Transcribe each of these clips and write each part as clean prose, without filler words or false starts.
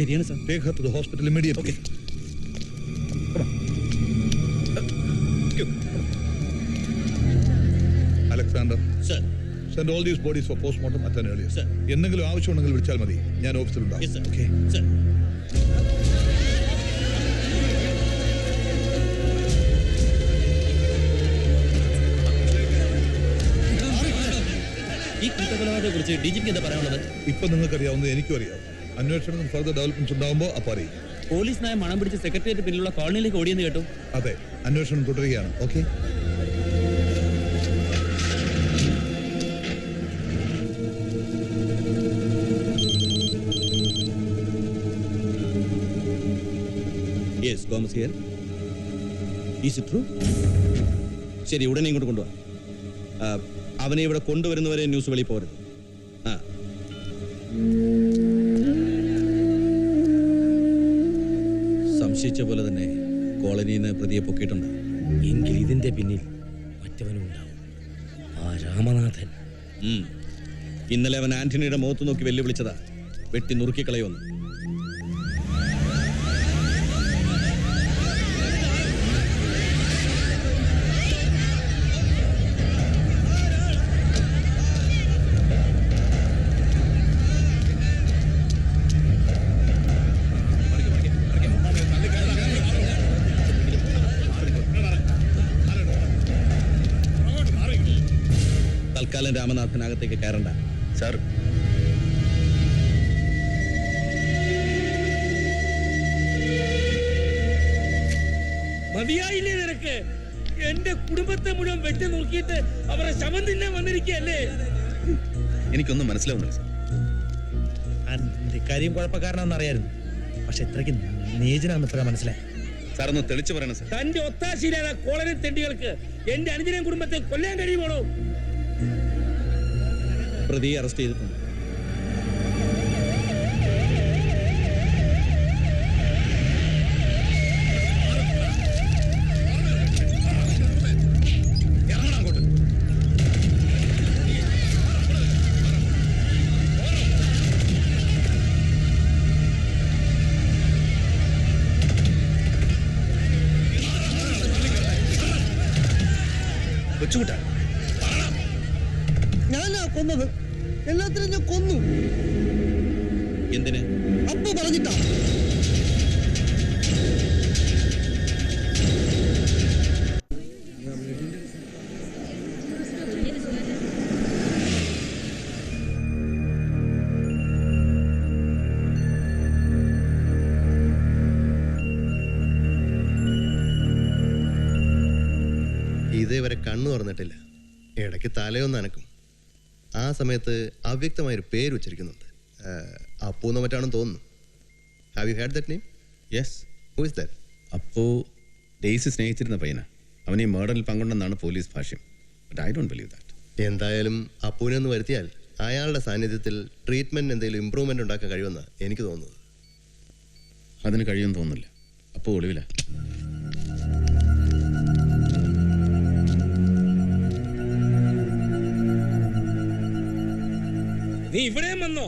ശരിയാണ് sir. Take her to the hospital immediately. Okay. Come on. Alexander. Sir. Send all these bodies for postmortem at an earliest. Sir. എന്തെങ്കിലും ആവശ്യമുണ്ടെങ്കിൽ വിളിച്ചാൽ മതി. ഞാൻ ഓഫീസിലുണ്ടാവും. Yes, sir. Okay. Sir. ഈ കൂട്ടക്കൊലപാതകത്തെ കുറിച്ച് DGP എന്താ പറയാനുള്ളത്? ഇപ്പൊ നിങ്ങൾക്കറിയാവുന്നത് എനിക്കും അറിയാം. അന്വേഷണത്തിൽ ഫർദർ ഡെവലപ്മെന്റ്സ് ഉണ്ടാകുമ്പോൾ അപ്പോൾ അറിയും. പോലീസ് നായ മണം പിടിച്ച് സെക്രട്ടേറിയറ്റ് പിന്നിലുള്ള കോളനിയിലേക്ക് ഓടിയെന്ന് കേട്ടു. അതെ, അന്വേഷണം തുടരുകയാണ്. Okay. Yes, Thomas here. Is it true? ശരി, ഉടനെ ഇങ്ങോട്ട് കൊണ്ടുപോവാ. അവനെ ഇവിടെ കൊണ്ടുവരുന്നവരെ ന്യൂസ് വെളി പോരുത്. സംശയിച്ച പോലെ തന്നെ കോളനിയിൽ നിന്ന് പ്രതിയെ പൊക്കിയിട്ടുണ്ട്. എങ്കിൽ ഇതിന്റെ പിന്നിൽ മറ്റവനും ഉണ്ടാവും, ആ രാമനാഥൻ. ഇന്നലെ അവൻ ആന്റണിയുടെ മുഖത്ത് നോക്കി വെല്ലുവിളിച്ചതാ, വെട്ടി നുറുക്കിക്കളയുമെന്ന്. തൽക്കാലം രാമനാഥനകത്തേക്ക് കയറണ്ട. സാർ, മതിയായില്ലേ നിനക്ക്? എന്റെ കുടുംബത്തെ മുഴുവൻ വെട്ടി നോക്കിയിട്ട് അവരെ ശവം തിന്നാൻ വന്നിരിക്കല്ലേ? എനിക്കൊന്നും മനസ്സിലാവുന്നില്ല സാർ. കാര്യം കുഴപ്പക്കാരനാണെന്ന് അറിയായിരുന്നു, പക്ഷെ ഇത്രയ്ക്ക് നീചനാണെന്ന് ഇപ്പോഴാണ് മനസ്സിലായി. സാർ ഒന്ന് തെളിച്ചു പറയണം സാർ. തന്റെ ഒത്താശയിലായ കോളനി തെണ്ടികൾക്ക് എന്റെ അനുജനെയും കുടുംബത്തെ കൊല്ലാൻ കഴിയുമോ? പ്രതിയെ അറസ്റ്റ് ചെയ്തിട്ടുണ്ട്. കൊച്ചുകൂട്ട, ഞാനാ കൊന്നത്. എല്ലാത്തിനും ഞാൻ കൊന്നു. എന്തിന്? അപ്പ പറഞ്ഞിട്ടാ. ഇതേവരെ കണ്ണു തുറന്നിട്ടില്ല. ഇടയ്ക്ക് തലയൊന്ന് അനക്കും. ആ സമയത്ത് അവ്യക്തമായൊരു പേര് ഉച്ചരിക്കുന്നുണ്ട്. അപ്പൂന്ന് മറ്റാണെന്ന് തോന്നുന്നു. Have you had that name? Yes. Who is that? അപ്പോ ഡേയ്സ് സ്നേഹിച്ചിരുന്ന പയ്യനാ. അവൻ ഈ മേർഡറിൽ പങ്കുണ്ടെന്നാണ് പോലീസ് ഭാഷ്യം. But I don't believe that. എന്തായാലും അപ്പൂനെ ഒന്ന് വരുത്തിയാൽ അയാളുടെ സാന്നിധ്യത്തിൽ ട്രീറ്റ്മെന്റ് എന്തെങ്കിലും ഇമ്പ്രൂവ്മെന്റ് ഉണ്ടാക്കാൻ കഴിയുമെന്നാണ് എനിക്ക് തോന്നുന്നത്. അതിന് കഴിയുമെന്ന് തോന്നുന്നില്ല. അപ്പോൾ ഒളിവില. നീ ഇവിടെയും വന്നോ?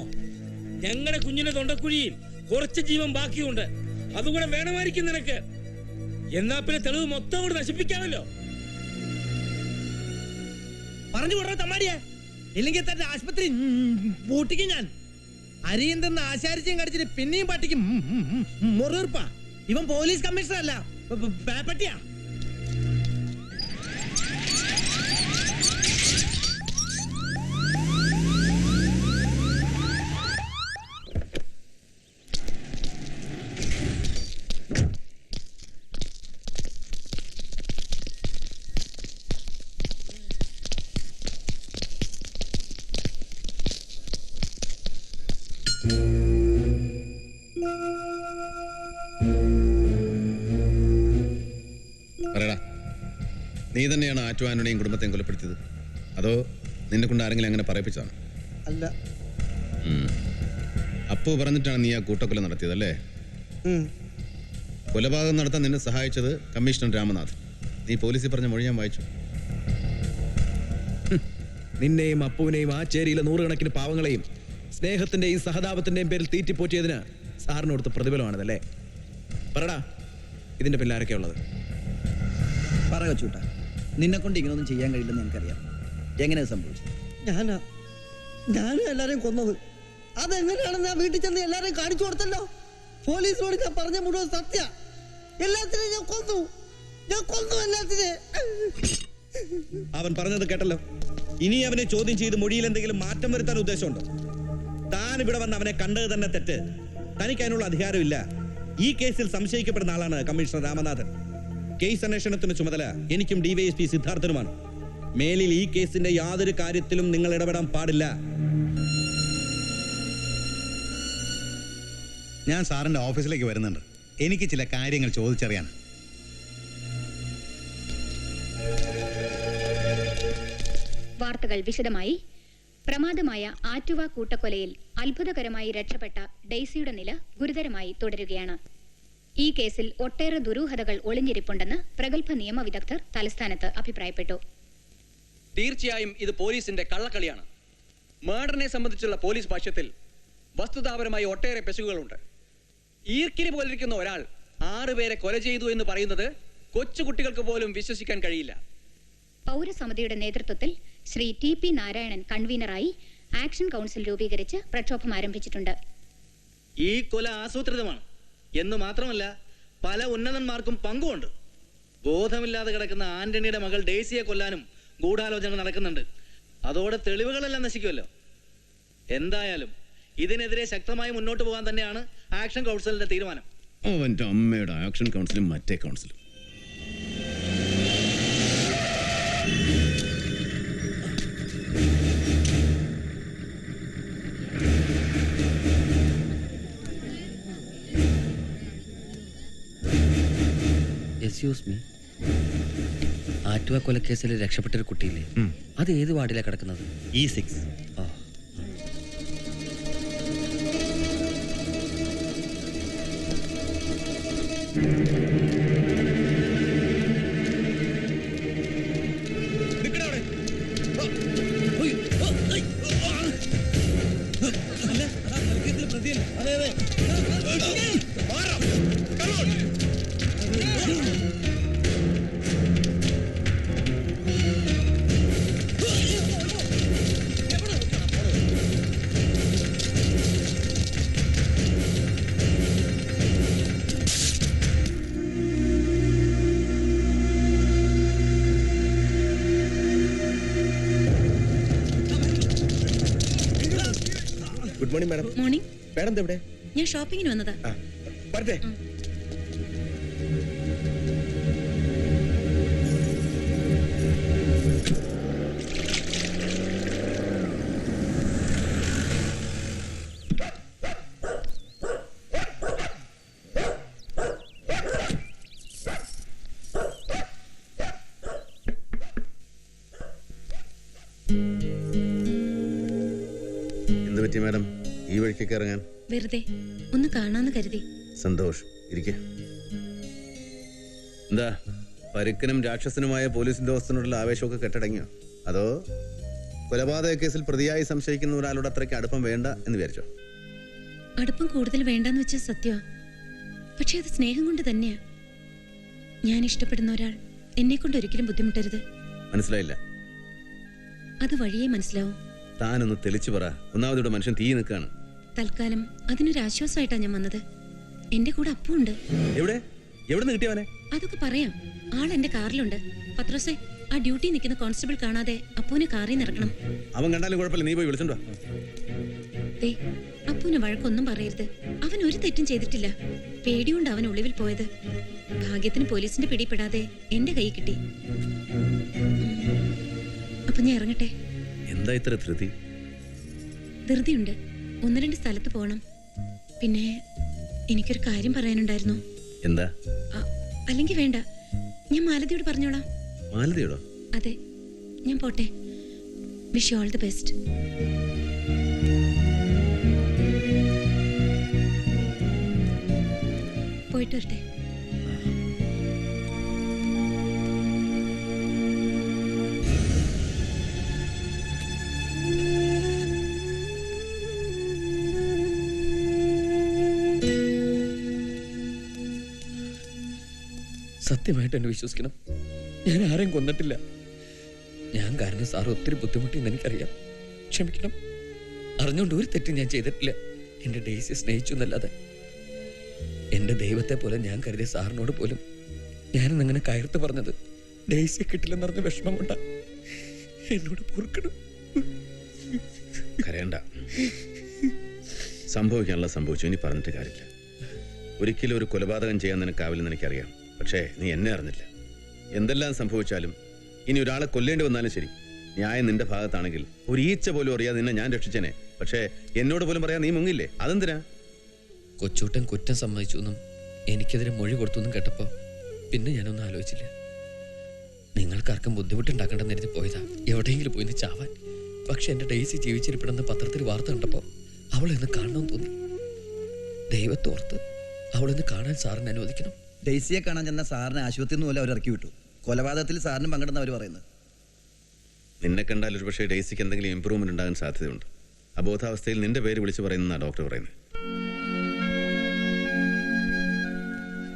ഞങ്ങളുടെ കുഞ്ഞിന്റെ തൊണ്ടക്കുഴിയിൽ കുറച്ച് ജീവൻ ബാക്കിയുണ്ട്. അതുകൂടെ വേണമായിരിക്കും നിനക്ക്. എന്നാ പിന്നെ തെളിവ് മൊത്തം കൂടെ നശിപ്പിക്കാമല്ലോ. പറഞ്ഞു കൊടുത്ത തമ്മാടിയെ, ഇല്ലെങ്കിൽ തന്നെ ആശുപത്രി പൂട്ടിക്കും ഞാൻ. അരിയും തന്ന ആശാരിച്ചും കടിച്ചിട്ട് പിന്നെയും പട്ടിക്കും മുറിർപ്പാ. ഇവൻ പോലീസ് കമ്മീഷണർ അല്ല, പേപ്പട്ടിയാ. പറയടാ, നീ തന്നെയാണ് ആറ്റു ആന്റണിയും കുടുംബത്തെയും കൊലപ്പെടുത്തിയത്? അതോ നിന്നെ കൊണ്ട് ആരെങ്കിലും അങ്ങനെ പറയിപ്പിച്ചാണ്? അല്ല. അപ്പു പറഞ്ഞിട്ടാണ് നീ ആ കൂട്ടക്കൊല നടത്തിയതല്ലേ? കൊലപാതകം നടത്താൻ നിന്നെ സഹായിച്ചത് കമ്മീഷണർ രാമനാഥ്. നീ പോലീസിൽ പറഞ്ഞ മൊഴി ഞാൻ വായിച്ചു. നിന്നെയും അപ്പുവിനെയും ആ ചേരിയിലെ നൂറുകണക്കിന് പാവങ്ങളെയും സ്നേഹത്തിന്റെയും സഹതാപത്തിന്റെയും പേരിൽ തീറ്റിപ്പോറ്റിയതിന് സാറിന് കൊടുത്ത പ്രതിഫലമാണിതല്ലേ? പറടാ, ഇതിന്റെ പിന്നിൽ ആരൊക്കെയാ ഉള്ളത്? പറയോ ചൂട്ടാ, നിന്നെ കൊണ്ട് ഇങ്ങനൊന്നും ചെയ്യാൻ കഴിയില്ലെന്ന് എനിക്കറിയാം. എങ്ങനെയാ സംഭവിച്ചത്? ഞാനും എല്ലാരെയും കൊന്നത്. അതെങ്ങനെയാണെന്ന് ഞാൻ വീട്ടിൽ ചെന്ന് എല്ലാരെയും കാണിച്ചു കൊടുത്തല്ലോ. പോലീസിനോട് ഞാൻ പറഞ്ഞ മുഴുവൻ സത്യ. എല്ലാത്തിനെയും ഞാൻ കൊന്നു എല്ലാത്തിനെ. അവൻ പറഞ്ഞത് കേട്ടല്ലോ. ഇനി അവനെ ചോദ്യം ചെയ്ത് മൊഴിയിൽ എന്തെങ്കിലും മാറ്റം വരുത്താൻ ഉദ്ദേശമുണ്ടോ? താൻ ഇവിടെ വന്ന് അവനെ കണ്ടത് തന്നെ തെറ്റ്. തനിക്ക് അതിനുള്ള അധികാരമില്ല. ഈ കേസിൽ സംശയിക്കപ്പെടുന്ന ആളാണ് കമ്മീഷണർ രാമനാഥൻ. കേസ് അന്വേഷണത്തിന് ചുമതല എനിക്കും ഡിവൈഎസ്പി സിദ്ധാർത്ഥനുമാണ്. മേലിൽ ഈ കേസിന്റെ യാതൊരു കാര്യത്തിലും നിങ്ങൾ ഇടപെടാൻ പാടില്ല. ഞാൻ സാറിന്റെ ഓഫീസിലേക്ക് വരുന്നുണ്ട്. എനിക്ക് ചില കാര്യങ്ങൾ ചോദിച്ചറിയാൻ. വാർത്തകൾ വിശദമായി. പ്രമാദമായ ആറ്റുവ കൂട്ടക്കൊലയിൽ അത്ഭുതകരമായി രക്ഷപ്പെട്ട ഡെയ്സിയുടെ നില ഗുരുതരമായി തുടരുകയാണ്. ഈ കേസിൽ ഒട്ടേറെ ദുരൂഹതകൾ ഒളിഞ്ഞിരിപ്പുണ്ടെന്ന് പ്രഗത്ഭ നിയമവിദഗ്ധർ തലസ്ഥാനത്ത് അഭിപ്രായപ്പെട്ടു. തീർച്ചയായും ഇത് പോലീസിന്റെ കള്ളക്കളിയാണ്. മർഡറിനെ സംബന്ധിച്ചുള്ള പോലീസ് ഭാഷ്യത്തിൽ വസ്തുതാപരമായി ഒട്ടേറെ പെശകുകളുണ്ട്. ഈർക്കിരി പോലിരിക്കുന്ന ഒരാൾ 6 പേരെ കൊല ചെയ്തു എന്ന് പറയുന്നത് കൊച്ചുകുട്ടികൾക്ക് പോലും വിശ്വസിക്കാൻ കഴിയില്ല. പൗരസമിതിയുടെ നേതൃത്വത്തിൽ ശ്രീ ടി.പി. നാരായണൻ കൺവീനറായി ആക്ഷൻ കൗൺസിൽ രൂപീകരിച്ച് പ്രക്ഷോഭം ആരംഭിച്ചിട്ടുണ്ട്. ഈ കൊല ആസൂത്രിതമാണ് എന്ന് മാത്രമല്ല പല ഉന്നതന്മാർക്കും പങ്കുമുണ്ട്. ബോധമില്ലാതെ കിടക്കുന്ന ആന്റണിയുടെ മകൾ ഡെയ്സിയെ കൊല്ലാനും ഗൂഢാലോചന നടക്കുന്നുണ്ട്. അതോടെ തെളിവുകളെല്ലാം നശിക്കുമല്ലോ. എന്തായാലും ഇതിനെതിരെ ശക്തമായി മുന്നോട്ട് പോകാൻ തന്നെയാണ് ആക്ഷൻ കൗൺസിലിന്റെ തീരുമാനം. അവന്റെ അമ്മയുടെ ആക്ഷൻ കൗൺസിലും മറ്റേ കൗൺസിലും എക്സ്ക്യൂസ് മീ, ആറ്റുവ കൊലക്കേസിൽ രക്ഷപ്പെട്ടൊരു കുട്ടിയില്ലേ, അത് ഏത് വാർഡിലാണ് കിടക്കുന്നത്? E6. Good morning madam. Morning. Madam എവിടെ? ഞാൻ ഷോപ്പിങ്ങിന് വന്നതാ. വരട്ടെ. എന്ത് പറ്റി മാഡം ഈ വഴിക്കൊക്കെ ഇറങ്ങാൻ? വെറുതെ ഒന്ന് കാണാന്ന് കരുതി. സന്തോഷം, ഇരിക്കെ. എന്താ പരുക്കനും രാക്ഷസനുമായ പോലീസ് ഉദ്യോഗസ്ഥനോടുള്ള ആവേശമൊക്കെ കെട്ടടങ്ങിയോ? അതോ കൊലപാതക കേസിൽ പ്രതിയായി സംശയിക്കുന്ന ഒരാളോട് അത്രയ്ക്ക് അടുപ്പം വേണ്ട എന്ന് വിചാരിച്ചോ? അടുപ്പം കൂടുതൽ വേണ്ടെന്ന് വെച്ച സത്യ, പക്ഷെ അത് സ്നേഹം കൊണ്ട് തന്നെയാ. ഞാൻ ഇഷ്ടപ്പെടുന്ന ഒരാൾ എന്നെ കൊണ്ട് ഒരിക്കലും ബുദ്ധിമുട്ടരുത്. മനസ്സിലായില്ല. അത് വഴിയേ മനസ്സിലാവും. താനൊന്ന് തെളിച്ചു പറ. ഒന്നാമതോടെ മനുഷ്യൻ തീ നിൽക്കാണ്. തൽക്കാലം അതിനൊരു ആശ്വാസമായിട്ടാ ഞാൻ വന്നത്. എന്റെ കൂടെ അപ്പുണ്ട്. എവിടെ എവിടെ നിന്ന് കിട്ടിയവനെ? അതൊക്കെ പറയാം. ആൾ എന്റെ കാറിലുണ്ട്. പത്രോസേ, ആ ഡ്യൂട്ടി നിൽക്കുന്ന കോൺസ്റ്റബിൾ കാണാതെ അപ്പൂനെ കാറിൽ നിന്ന് ഇറക്കണം. അവൻ കണ്ടാലും കുഴപ്പമില്ല, നീ പോയി വിളിച്ചോണ്ടോ. അപ്പൂനെ വഴക്കൊന്നും പറയരുത്. അവൻ ഒരു തെറ്റും ചെയ്തിട്ടില്ല. പേടികൊണ്ട് അവൻ ഒളിവിൽ പോയത്. ഭാഗ്യത്തിന് പോലീസിന്റെ പിടിപ്പെടാതെ എന്റെ കൈ കിട്ടി. അപ്പൊ ഞാൻ ഇറങ്ങട്ടെ. എന്താ ഇത്ര ധൃതി? ധൃതിയുണ്ട്. 1-2 സ്ഥലത്ത് പോണം. പിന്നെ എനിക്കൊരു കാര്യം പറയാനുണ്ടായിരുന്നു. എന്താ? അല്ലെങ്കിൽ വേണ്ട, ഞാൻ മാലതിയോട് പറഞ്ഞോളാം. മാലതിയോടോ? അതെ, ഞാൻ പോട്ടെ. Wish you all the best. പോയിട്ട് വരട്ടെ. സത്യമായിട്ട് എന്നെ വിശ്വസിക്കണം. ഞാൻ ആരെയും കൊന്നിട്ടില്ല. ഞാൻ കാരണം സാർ ഒത്തിരി ബുദ്ധിമുട്ടിയെന്ന് എനിക്കറിയാം. ക്ഷമിക്കണം. അറിഞ്ഞുകൊണ്ട് ഒരു തെറ്റും ഞാൻ ചെയ്തിട്ടില്ല. എന്റെ ഡെയ്സിയെ സ്നേഹിച്ചു എന്നല്ലാതെ. എന്റെ ദൈവത്തെ പോലെ ഞാൻ കരുതിയ സാറിനോട് പോലും ഞാനിന്ന് അങ്ങനെ കയർത്ത് പറഞ്ഞത് ഡെയ്സിയെ കിട്ടില്ലെന്നറിഞ്ഞ വിഷമം കൊണ്ടാ. എന്നോട് പൊറുക്കണം. കരയണ്ട. സംഭവിക്കാനുള്ള സംഭവിച്ചു. ഇനി പറഞ്ഞിട്ട് കാര്യമില്ല. ഒരിക്കലും ഒരു കൊലപാതകം ചെയ്യാൻ നിനക്കാവില്ലെന്ന് എനിക്കറിയാം. പക്ഷേ നീ എന്നെ അറിഞ്ഞില്ല. എന്തെല്ലാം സംഭവിച്ചാലും ഇനി ഒരാളെ കൊല്ലേണ്ടി വന്നാലും ശരി, ന്യായം നിന്റെ ഭാഗത്താണെങ്കിൽ ഒരു ഈച്ച പോലും അറിയാതെ നിന്നെ ഞാൻ രക്ഷിച്ചേനെ. പക്ഷേ എന്നോട് പോലും പറയാൻ നീ മുങ്ങില്ലേ? അതെന്തിനാ? കൊച്ചൂട്ടൻ കുറ്റം സമ്മതിച്ചു എന്നും എനിക്കെതിരെ മൊഴി കൊടുത്തു എന്നും കേട്ടപ്പോ പിന്നെ ഞാനൊന്നും ആലോചിച്ചില്ല. നിങ്ങൾക്കാർക്കും ബുദ്ധിമുട്ടുണ്ടാക്കണ്ടെന്ന് എഴുതി പോയതാ, എവിടെയെങ്കിലും പോയിന്ന് ചാവാൻ. പക്ഷെ എന്റെ ഡെയ്സി ജീവിച്ചിരിപ്പണമെന്ന് പത്രത്തിൽ വാർത്ത കണ്ടപ്പോ അവളെന്ന് കാണണമെന്ന് തോന്നി. ദൈവത്തോർത്ത് അവളെന്ന് കാണാൻ സാറിന് അനുവദിക്കണം. ഡെയ്സിയെ കാണാൻ ചെന്ന സാറിനെ ആശുപത്രിയിൽ നിന്ന് പോലെ അവർ ഇറക്കി വിട്ടു. കൊലപാതകത്തിൽ സാറിനും പങ്കെടുന്ന അവർ പറയുന്നത്. നിന്നെ കണ്ടാൽ ഒരു പക്ഷേ ഡെയ്സിക്ക് എന്തെങ്കിലും ഇമ്പ്രൂവ്മെന്റ് ഉണ്ടാകാൻ സാധ്യതയുണ്ട്. അബോധാവസ്ഥയിൽ നിന്റെ പേര് വിളിച്ചു പറയുന്ന ഡോക്ടർ പറയുന്നത്.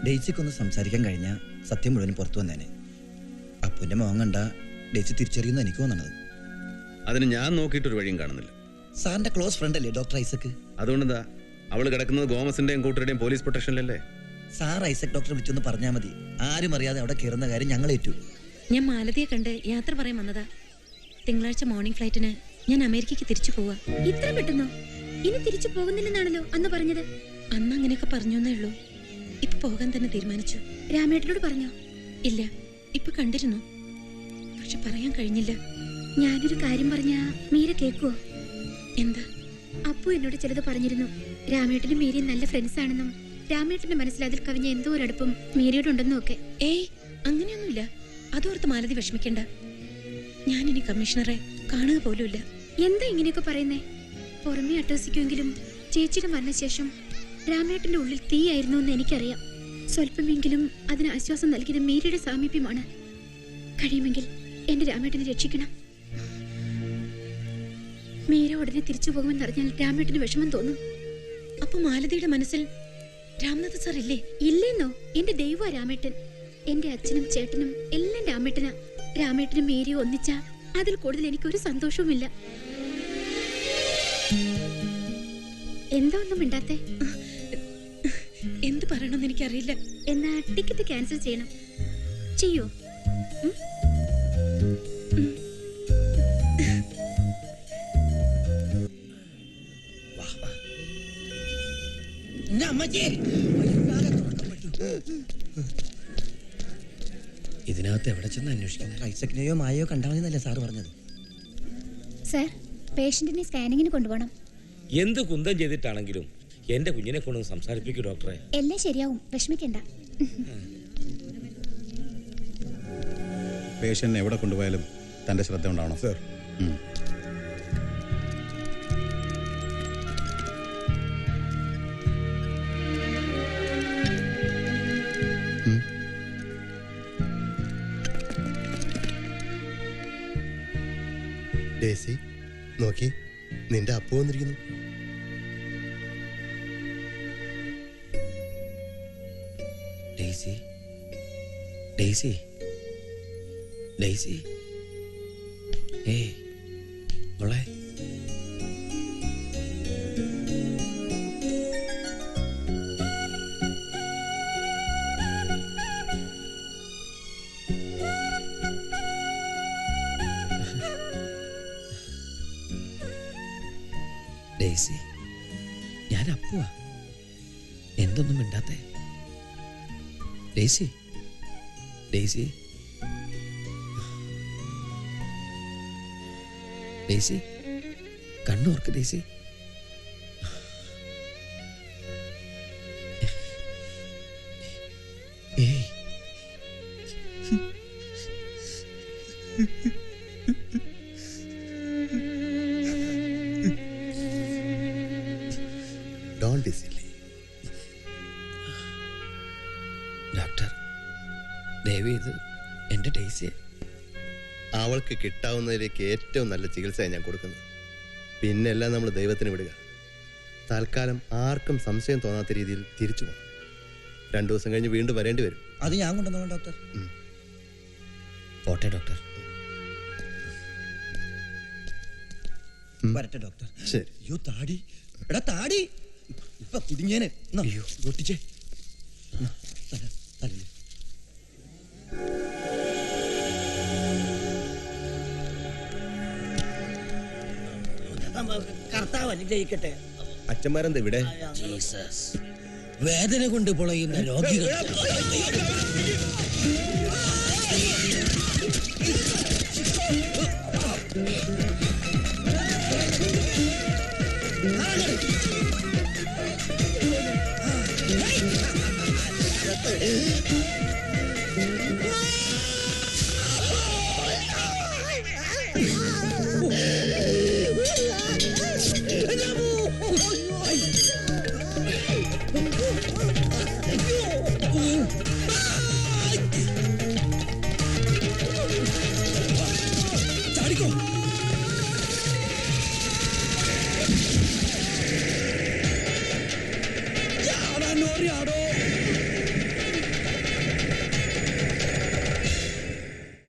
ഡെയ്സിക്കൊന്ന് സംസാരിക്കാൻ കഴിഞ്ഞാൽ സത്യം മുഴുവൻ പുറത്തു വന്നേനെ. അപ്പുവിന്റെ മോഹം കണ്ട ഡെയ്സി തിരിച്ചറിയുന്ന എനിക്ക് തോന്നണത്. അതിന് ഞാൻ നോക്കിയിട്ടൊരു വഴിയും കാണുന്നില്ല. സാറിന്റെ ക്ലോസ് ഫ്രണ്ട് അല്ലേ ഡോക്ടർ ഐസക്? അതുകൊണ്ടെന്താ അവള് കിടക്കുന്നത് ഗോമസിന്റെയും കൂട്ടരുടെയും പോലീസ് പ്രൊട്ടക്ഷനിലല്ലേ? സാർ ഐസക് ഡോക്ടറെ വിളിച്ചൊന്ന് പറഞ്ഞാൽ മതി. ആരും അറിയാതെ അവിടെ കയറുന്ന കാര്യം ഞങ്ങൾ ഏറ്റു. ഞാൻ മാലതിയെ കണ്ട് യാത്ര പറയാൻ വന്നതാ. തിങ്കളാഴ്ച മോർണിംഗ് ഫ്ലൈറ്റിന് ഞാൻ അമേരിക്കയ്ക്ക് തിരിച്ചു പോവാ. ഇത്ര പെട്ടെന്നോ? ഇനി തിരിച്ചു പോകുന്നില്ലെന്നാണല്ലോ അന്ന് പറഞ്ഞത്. അന്ന് അങ്ങനെയൊക്കെ പറഞ്ഞേ ഉള്ളൂ. ഇപ്പൊ പോകാൻ തന്നെ തീരുമാനിച്ചു. രാമേട്ടനോട് പറഞ്ഞോ? ഇല്ല, ഇപ്പൊ കണ്ടിരുന്നു. പക്ഷെ പറയാൻ കഴിഞ്ഞില്ല. ഞാനൊരു കാര്യം പറഞ്ഞാ മീര കേക്കുവോ? എന്താ? അപ്പു എന്നോട് ചിലത് പറഞ്ഞിരുന്നു. രാമേട്ടനും മീരയും നല്ല ഫ്രണ്ട്സ് ആണെന്നും രാമേട്ടന്റെ മനസ്സിൽ അതിൽ കവിഞ്ഞ എന്തോ ഒരടുപ്പം മീരയോടുണ്ടെന്നും ഒക്കെ. ഏയ്, അങ്ങനെയൊന്നുമില്ല. അതോർത്ത് മാലതി വിഷമിക്കണ്ട. ഞാനിനി കമ്മീഷണറെ കാണുക പോലുമില്ല. എന്താ ഇങ്ങനെയൊക്കെ പറയുന്നേ? പുറമേ അട്ടഹസിക്കുമെങ്കിലും ചേച്ചിയുടെ മരണശേഷം രാമേട്ടന്റെ ഉള്ളിൽ തീയായിരുന്നു എന്ന് എനിക്കറിയാം. സ്വല്പമെങ്കിലും അതിന് ആശ്വാസം നൽകിയത് മീരയുടെ സാമീപ്യമാണ്. കഴിയുമെങ്കിൽ എന്റെ രാമേട്ടനെ രക്ഷിക്കണം. മീര ഉടനെ തിരിച്ചു പോകുമെന്നറിഞ്ഞാൽ രാമേട്ടന് വിഷമം തോന്നും. അപ്പൊ മാലതിയുടെ മനസ്സിൽ രാംനാഥ് സാർ ഇല്ലേ? ഇല്ലെന്നോ? എന്റെ ദൈവ രാമേട്ടൻ. എന്റെ അച്ഛനും ചേട്ടനും എല്ലാം രാമേട്ടനാ. രാമേട്ടനും മീരയും ഒന്നിച്ച അതിൽ കൂടുതൽ എനിക്കൊരു സന്തോഷവുമില്ല. എന്താ ഒന്നും മിണ്ടാത്തെ? എന്ത് പറയണമെന്ന് എനിക്കറിയില്ല. എന്നാ ടിക്കറ്റ് ക്യാൻസൽ ചെയ്യണം. ചെയ്യോ? ഇതിനകത്ത് എവിടെ ചെന്ന് അന്വേഷിക്കുന്നത്? ഐസക്കിനെയോ മായയോ കണ്ടാൽ മതിയെന്നല്ലേ സാറ് പറഞ്ഞത്? സാർ, പേഷ്യന്റിനെ സ്കാനിങ്ങിന് കൊണ്ടുപോകണം. എന്ത് കുന്തം ചെയ്തിട്ടാണെങ്കിലും എന്റെ കുഞ്ഞിനെ കൊണ്ടൊന്ന് സംസാരിപ്പിക്കൂ ഡോക്ടറെ. എല്ലാം ശരിയാവും, വിഷമിക്കണ്ട. പേഷ്യന്റിനെ എവിടെ കൊണ്ടുപോയാലും തന്റെ ശ്രദ്ധ ഉണ്ടാവണം സർ. ഡേസി നോക്കി, നിന്റെ അപ്പു വന്നിരിക്കുന്നു. ഡെയ്സി, ഡെയ്സി, ഡെയ്സി, ഏയ് മോളെ. ഡെയ്സി, ഞാൻ അപ്പുവാ. എന്തൊന്നും മിണ്ടാത്തേ? ഡെയ്സി, ഡെയ്സി, ഡെയ്സി, കണ്ണോർക്ക് ഡെയ്സി. ഏയ്, ഡോണ്ട് ബി സില്ലി. ഡോക്ടർ, ദയവ് ചെയ്ത് എൻ്റെ ഡെയ്സിയെ. അവൾക്ക് കിട്ടാവുന്നതിലേക്ക് ഏറ്റവും നല്ല ചികിത്സയാണ് ഞാൻ കൊടുക്കുന്നത്. പിന്നെ എല്ലാം നമ്മൾ ദൈവത്തിന് വിടുക. തൽക്കാലം ആർക്കും സംശയം തോന്നാത്ത രീതിയിൽ തിരിച്ചു പോകണം. 2 ദിവസം കഴിഞ്ഞ് വീണ്ടും വരേണ്ടി വരും. അത് ഞാൻ കൊണ്ടുവന്നോളാം ഡോക്ടർ. പോട്ടെ ഡോക്ടർ. വരട്ടെ ഡോക്ടർ. ശരി. അയ്യോ താടി, എടാ താടി ഇപ്പൊ കുടുങ്ങിയേനെ. ഒട്ടിച്ചേ. കർത്താവ് അനുഗ്രഹിക്കട്ടെ. അച്ഛന്മാരെന്താ ഇവിടെ? വേദന കൊണ്ട് പൊളയുന്ന രോഗികൾ. ചാടിക്കോ.